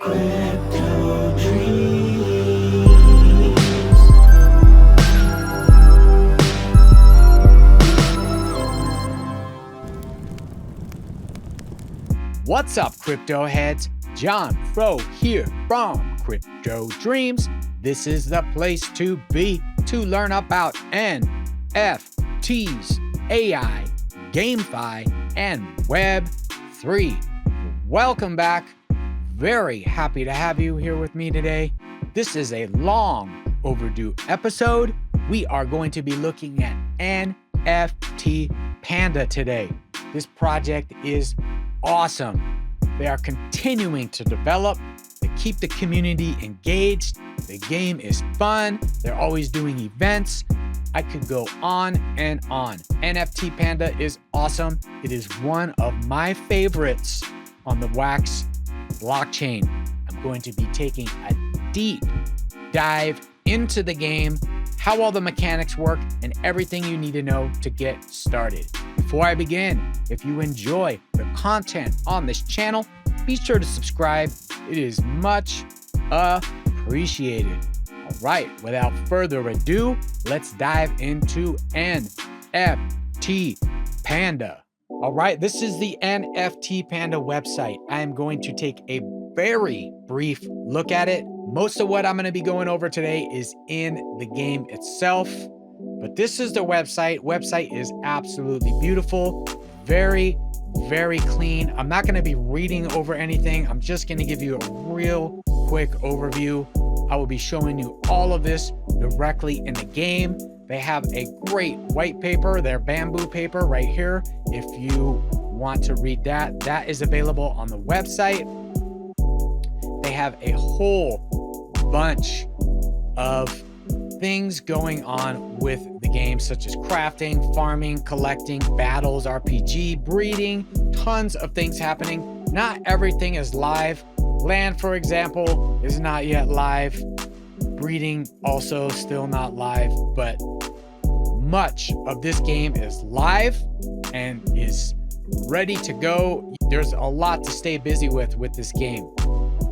Crypto dreams. What's up, crypto heads? John Fro here from Crypto Dreams. This is the place to be to learn about NFTs, AI, GameFi, and Web3. Welcome back. Very happy to have you here with me today. This is a long overdue episode. We are going to be looking at NFT Panda today. This project is awesome. They are continuing to develop. They keep the community engaged. The game is fun. They're always doing events. I could go on and on. NFT Panda is awesome. It is one of my favorites on the WAXP blockchain. I'm going to be taking a deep dive into the game, how all the mechanics work, and everything you need to know to get started. Before I begin, if you enjoy the content on this channel, be sure to subscribe. It is much appreciated. All right, without further ado, let's dive into NFT Panda. All right, this is the NFT Panda website. I am going to take a very brief look at it. Most of what I'm going to be going over today is in the game itself, but this is the website. Website is absolutely beautiful. Very, very clean. I'm not going to be reading over anything. I'm just going to give you a real quick overview. I will be showing you all of this directly in the game. They have a great white paper, their bamboo paper right here. If you want to read that, that is available on the website. They have a whole bunch of things going on with the game, such as crafting, farming, collecting, battles, RPG, breeding, tons of things happening. Not everything is live. Land, for example, is not yet live. Breeding also still not live, but much of this game is live and is ready to go. There's a lot to stay busy with this game.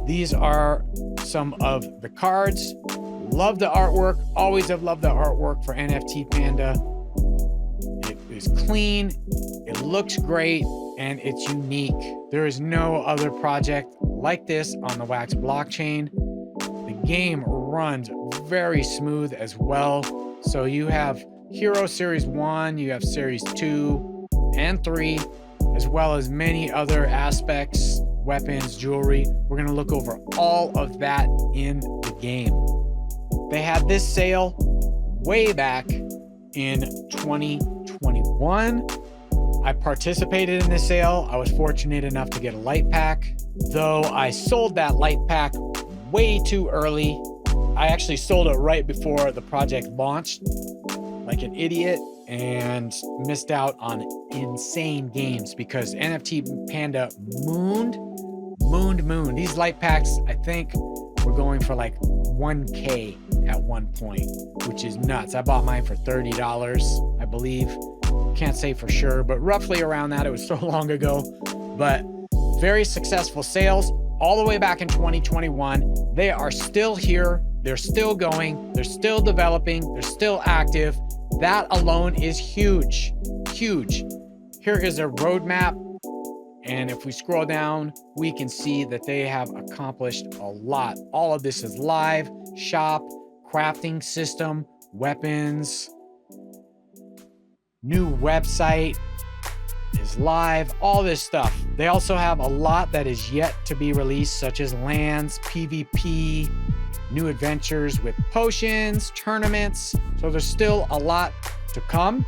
These are some of the cards. Love the artwork. Always have loved the artwork for NFT Panda. It is clean. It looks great, and it's unique. There is no other project like this on the WAXP blockchain. The game runs very smooth as well. So you have Hero Series 1, you have Series 2 and 3, as well as many other aspects, weapons, jewelry. We're going to look over all of that in the game. They had this sale way back in 2021. I participated in this sale. I was fortunate enough to get a light pack, though I sold that light pack way too early. I actually sold it right before the project launched, like an idiot, and missed out on insane games because NFT Panda mooned. These light packs, I think, were going for like 1K at one point, which is nuts. I bought mine for $30, I believe. Can't say for sure, but roughly around that. It was so long ago. But very successful sales all the way back in 2021. They are still here. They're still going. They're still developing. They're still active. That alone is huge, huge. Here is a roadmap. And if we scroll down, we can see that they have accomplished a lot. All of this is live. Shop, crafting system, weapons, new website is live, all this stuff. They also have a lot that is yet to be released, such as lands, PvP, new adventures with potions, tournaments. So there's still a lot to come.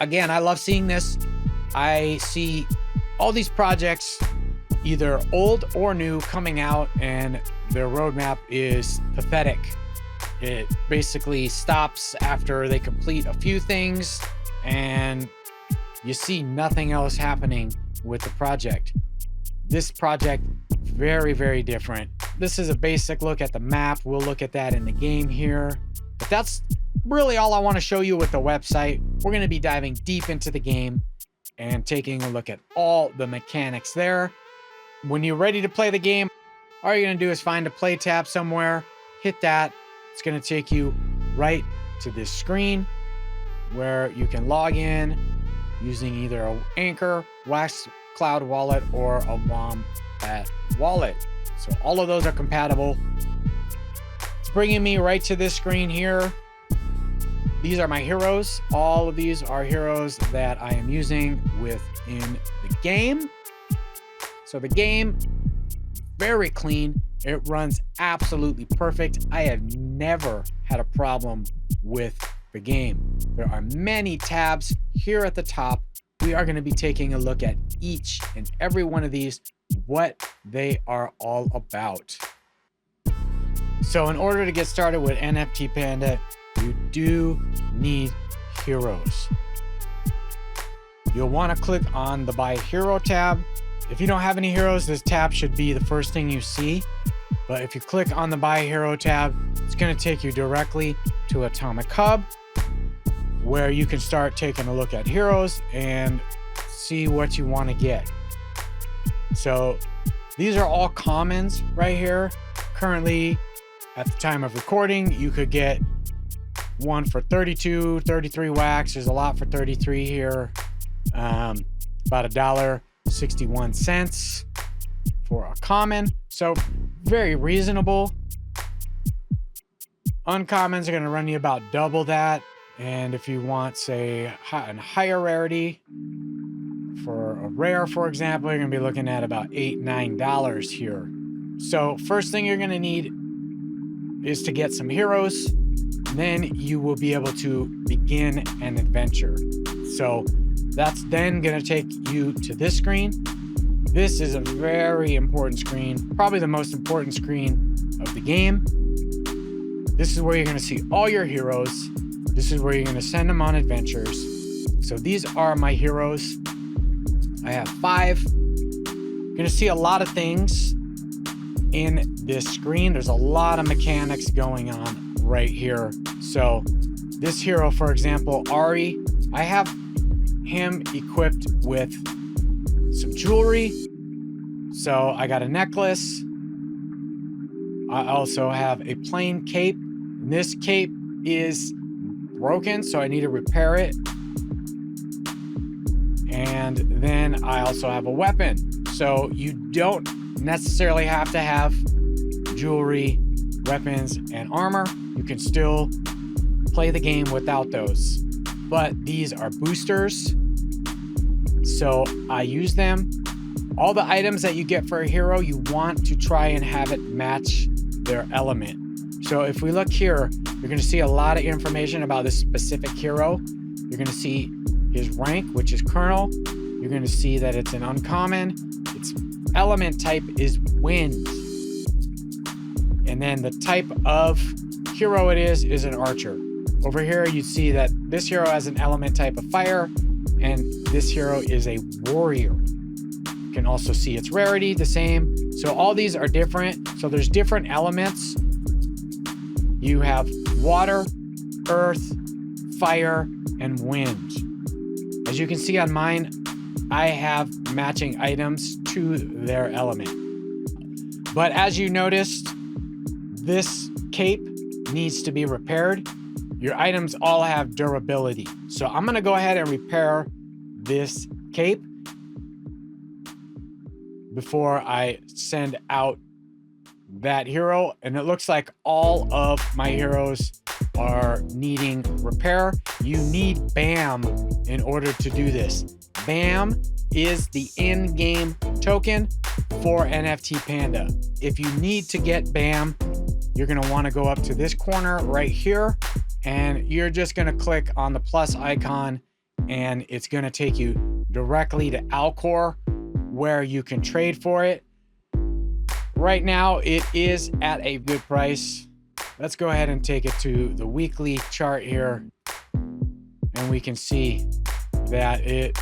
Again, I love seeing this. I see all these projects, either old or new, coming out, and their roadmap is pathetic. It basically stops after they complete a few things, and you see nothing else happening with the project. This project, very, very different. This is a basic look at the map. We'll look at that in the game here. But that's really all I want to show you with the website. We're going to be diving deep into the game and taking a look at all the mechanics there. When you're ready to play the game, all you're gonna do is find a play tab somewhere, hit that. It's gonna take you right to this screen where you can log in using either a Anchor, WAXP Cloud wallet, or a Wombat wallet. So all of those are compatible. It's bringing me right to this screen here. These are my heroes. All of these are heroes that I am using within the game. So the game, very clean. It runs absolutely perfect. I have never had a problem with the game. There are many tabs here at the top. We are going to be taking a look at each and every one of these, what they are all about. So in order to get started with NFT Panda, you do need heroes. You'll want to click on the Buy Hero tab. If you don't have any heroes, this tab should be the first thing you see. But if you click on the Buy Hero tab, it's going to take you directly to Atomic Hub, where you can start taking a look at heroes and see what you want to get. So these are all commons right here. Currently, at the time of recording, you could get one for 32, 33 wax. There's a lot for 33 here. About $1.61 for a common. So very reasonable. Uncommons are going to run you about double that. And if you want, say, a higher rarity for a rare, for example, you're going to be looking at about $8, $9 here. So first thing you're going to need is to get some heroes. Then you will be able to begin an adventure. So that's then going to take you to this screen. This is a very important screen, probably the most important screen of the game. This is where you're going to see all your heroes. This is where you're going to send them on adventures. So these are my heroes. I have 5. You're going to see a lot of things in this screen. There's a lot of mechanics going on right here. So this hero, for example, Ari, I have him equipped with some jewelry. So I got a necklace. I also have a plain cape. This cape is broken, so I need to repair it. And then I also have a weapon. So you don't necessarily have to have jewelry, weapons, and armor. You can still play the game without those. But these are boosters, so I use them. All the items that you get for a hero, you want to try and have it match their element. So if we look here, you're going to see a lot of information about this specific hero. You're going to see his rank, which is Colonel. You're going to see that it's an uncommon. Its element type is wind. And then the type of hero it is an archer. Over here, you see that this hero has an element type of fire, and this hero is a warrior. You can also see its rarity, the same. So all these are different. So there's different elements. You have water, earth, fire, and wind. As you can see on mine, I have matching items to their element. But as you noticed, this cape needs to be repaired. Your items all have durability. So I'm going to go ahead and repair this cape before I send out that hero. And it looks like all of my heroes are needing repair. You need BAM in order to do this. BAM is the in-game token for NFT Panda. If you need to get BAM, you're going to want to go up to this corner right here, and you're just going to click on the plus icon, and it's going to take you directly to Alcor, where you can trade for it. Right now, it is at a good price. Let's go ahead and take it to the weekly chart here, and we can see that it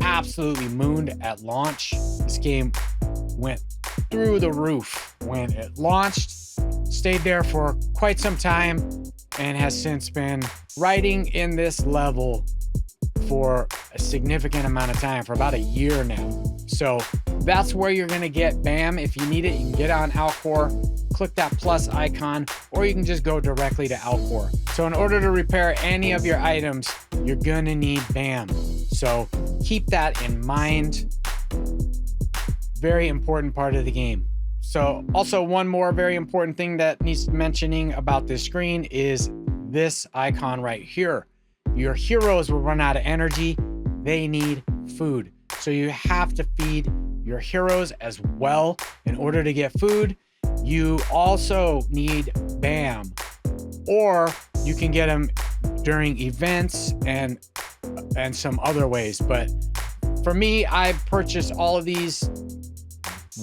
absolutely mooned at launch. This game went through the roof when it launched, stayed there for quite some time, and has since been riding in this level for a significant amount of time, for about a year now. So that's where you're gonna get BAM. If you need it, you can get on Alcor, click that plus icon, or you can just go directly to Alcor. So in order to repair any of your items, you're gonna need BAM. So keep that in mind. Very important part of the game. So also one more very important thing that needs mentioning about this screen is this icon right here. Your heroes will run out of energy. They need food. So you have to feed your heroes as well in order to get food. You also need BAM, or you can get them during events and some other ways. But for me, I purchased all of these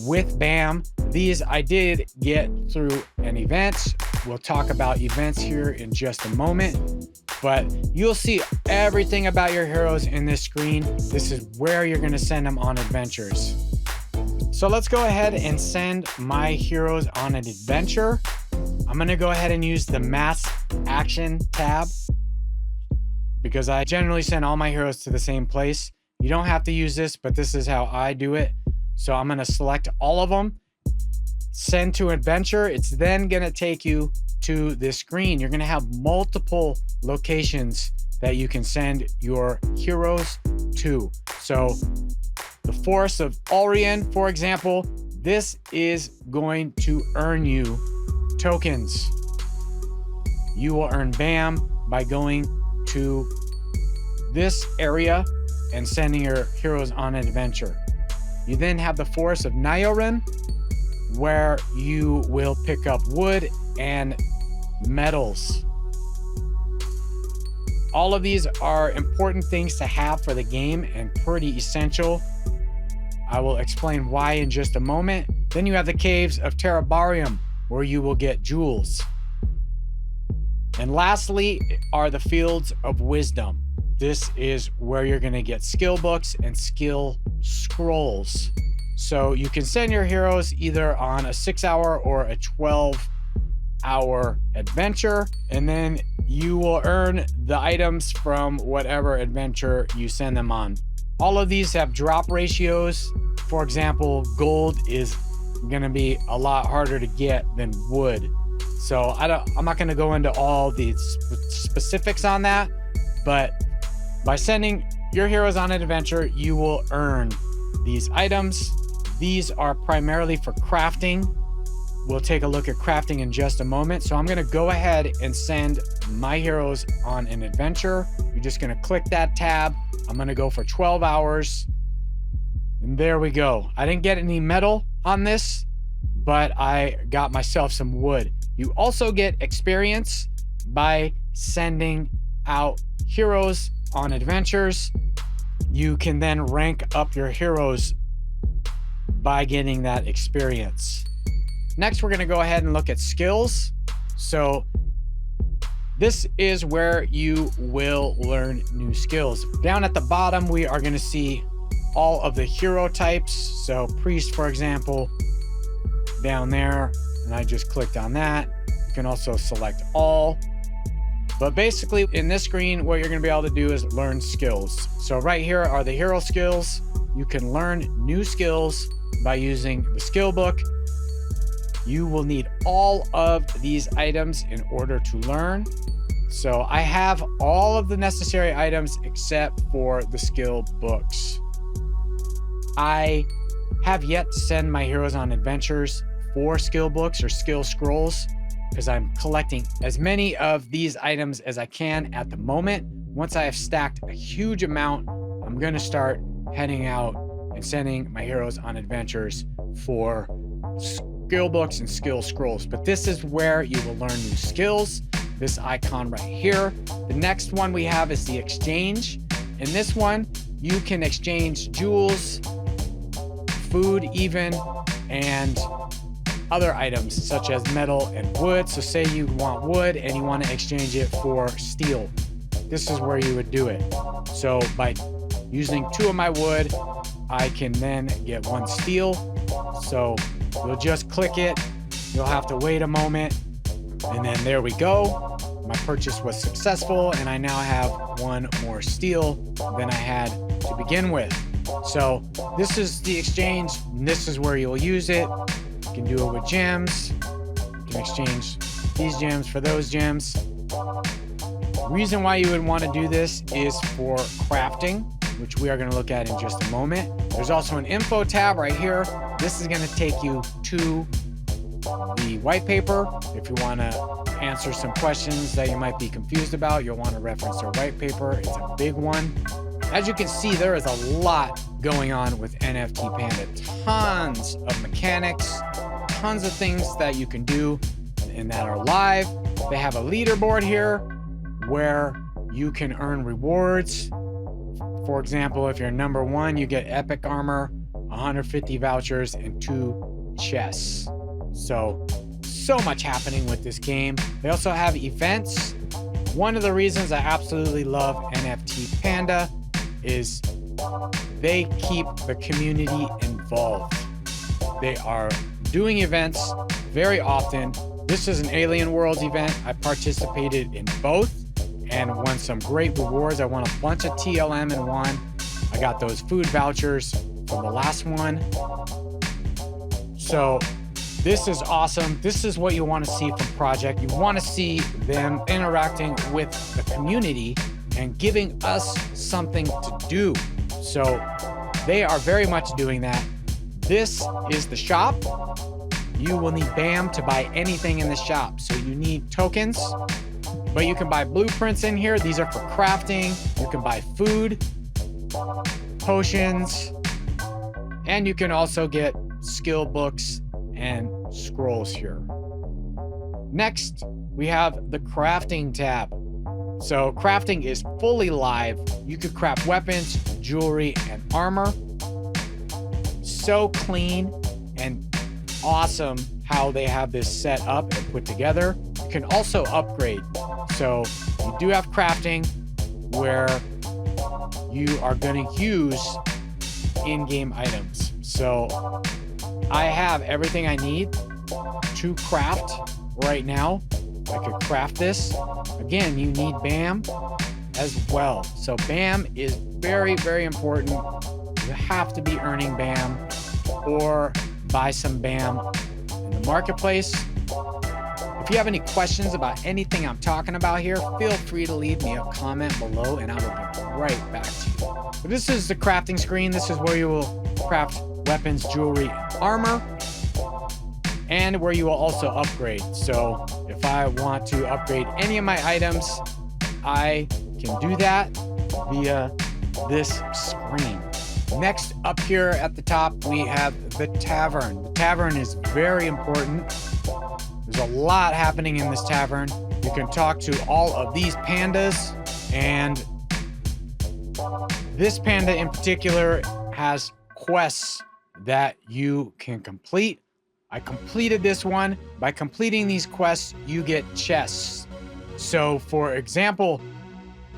with BAM. These I did get through an event. We'll talk about events here in just a moment, but you'll see everything about your heroes in this screen. This is where you're going to send them on adventures. So let's go ahead and send my heroes on an adventure. I'm going to go ahead and use the mass action tab because I generally send all my heroes to the same place. You don't have to use this, but this is how I do it. So I'm going to select all of them, send to adventure. It's then going to take you to this screen. You're going to have multiple locations that you can send your heroes to. So the Forest of Alrian, for example, this is going to earn you tokens. You will earn BAM by going to this area and sending your heroes on an adventure. You then have the Forest of Nyoren, where you will pick up wood and metals. All of these are important things to have for the game and pretty essential. I will explain why in just a moment. Then you have the Caves of Terabarium, where you will get jewels. And lastly are the Fields of Wisdom. This is where you're going to get skill books and skill scrolls. So you can send your heroes either on a 6-hour or a 12-hour adventure, and then you will earn the items from whatever adventure you send them on. All of these have drop ratios. For example, gold is going to be a lot harder to get than wood. So I'm not going to go into all the specifics on that, but by sending your heroes on an adventure, you will earn these items. These are primarily for crafting. We'll take a look at crafting in just a moment. So I'm going to go ahead and send my heroes on an adventure. You're just going to click that tab. I'm going to go for 12 hours. And there we go. I didn't get any metal on this, but I got myself some wood. You also get experience by sending out heroes on adventures. You can then rank up your heroes by getting that experience. Next, we're going to go ahead and look at skills. So this is where you will learn new skills. Down at the bottom, we are going to see all of the hero types. So priest, for example, down there, and I just clicked on that. You can also select all. But basically in this screen, what you're going to be able to do is learn skills. So right here are the hero skills. You can learn new skills by using the skill book. You will need all of these items in order to learn. So I have all of the necessary items except for the skill books. I have yet to send my heroes on adventures for skill books or skill scrolls because I'm collecting as many of these items as I can at the moment. Once I have stacked a huge amount, I'm going to start heading out and sending my heroes on adventures for skill books and skill scrolls. But this is where you will learn new skills. This icon right here. The next one we have is the exchange. In this one, you can exchange jewels, food even, and other items such as metal and wood. So say you want wood and you want to exchange it for steel. This is where you would do it. So by using 2 of my wood, I can then get 1 steel. So you'll just click it. You'll have to wait a moment. And then there we go. My purchase was successful and I now have 1 more steel than I had to begin with. So this is the exchange, and this is where you'll use it. You can do it with gems. You can exchange these gems for those gems. Reason why you would want to do this is for crafting, which we are going to look at in just a moment. There's also an info tab right here. This is going to take you to the white paper. If you want to answer some questions that you might be confused about, you'll want to reference their white paper. It's a big one. As you can see, there is a lot going on with NFT Panda. Tons of mechanics, tons of things that you can do and that are live. They have a leaderboard here where you can earn rewards. For example, if you're number 1, you get epic armor, 150 vouchers, and 2 chests. So much happening with this game. They also have events. One of the reasons I absolutely love NFT Panda is they keep the community involved. They are doing events very often. This is an Alien Worlds event. I participated in both and won some great rewards. I won a bunch of TLM in one. I got those food vouchers from the last one. So this is awesome. This is what you want to see from Project. You want to see them interacting with the community and giving us something to do. So they are very much doing that. This is the shop. You will need BAM to buy anything in the shop. So you need tokens, but you can buy blueprints in here. These are for crafting. You can buy food, potions, and you can also get skill books and scrolls here. Next, we have the crafting tab. So crafting is fully live. You could craft weapons, jewelry, and armor. So clean and awesome how they have this set up and put together. You can also upgrade. So you do have crafting where you are going to use in-game items. So I have everything I need to craft right now. I could craft this. Again, you need BAM as well. So BAM is very, very important. You have to be earning BAM or buy some BAM in the marketplace. If you have any questions about anything I'm talking about here, feel free to leave me a comment below and I will get right back to you. But this is the crafting screen. This is where you will craft weapons, jewelry, and armor, and where you will also upgrade. So if I want to upgrade any of my items, I can do that via this screen. Next, up here at the top, we have the tavern. The tavern is very important. There's a lot happening in this tavern. You can talk to all of these pandas, and this panda in particular has quests that you can complete. I completed this one. By completing these quests, you get chests. So for example,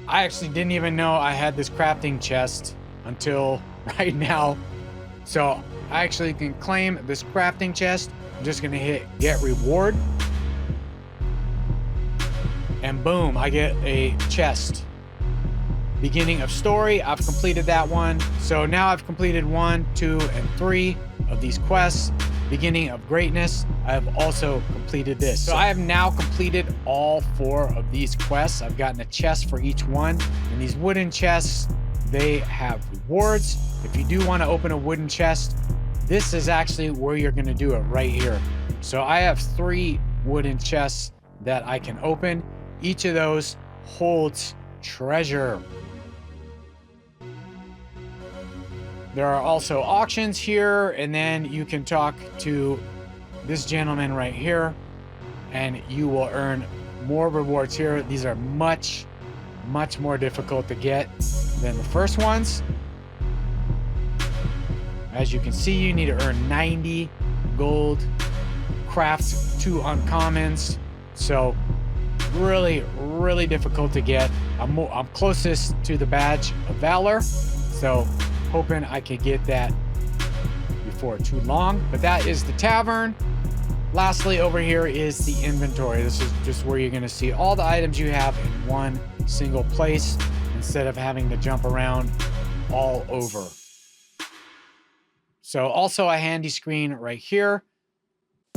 I actually didn't even know I had this crafting chest until right now. So I actually can claim this crafting chest. I'm just gonna hit get reward. And boom, I get a chest. Beginning of story, I've completed that one. So now I've completed 1, 2, and 3 of these quests. Beginning of greatness, I have also completed this. So I have now completed all 4 of these quests. I've gotten a chest for each one. And these wooden chests, they have rewards. If you do want to open a wooden chest, this is actually where you're going to do it right here. So I have 3 wooden chests that I can open. Each of those holds treasure. There are also auctions here, and then you can talk to this gentleman right here, and you will earn more rewards here. These are much more difficult to get than the first ones. As you can see, you need to earn 90 gold, craft 2 uncommons. So really difficult to get. I'm closest to the badge of valor, so hoping I could get that before too long. But that is the tavern. Lastly, over here is the inventory. This is just where you're going to see all the items you have in one single place instead of having to jump around all over. So also a handy screen right here.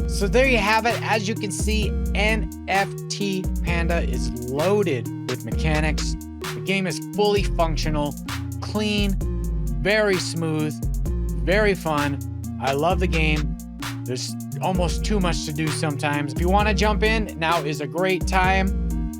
So there you have it. As you can see, NFT Panda is loaded with mechanics. The game is fully functional, clean, very smooth, very fun. I love the game. There's almost too much to do sometimes. If you want to jump in, now is a great time.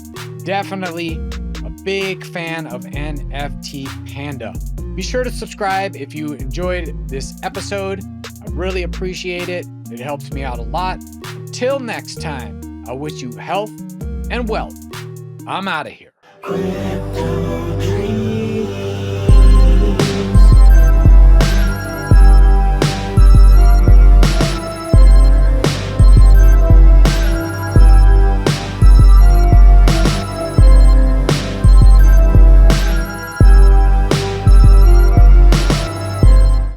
Definitely a big fan of NFT Panda. Be sure to subscribe if you enjoyed this episode. I really appreciate it. It helps me out a lot. Until next time, I wish you health and wealth. I'm out of here.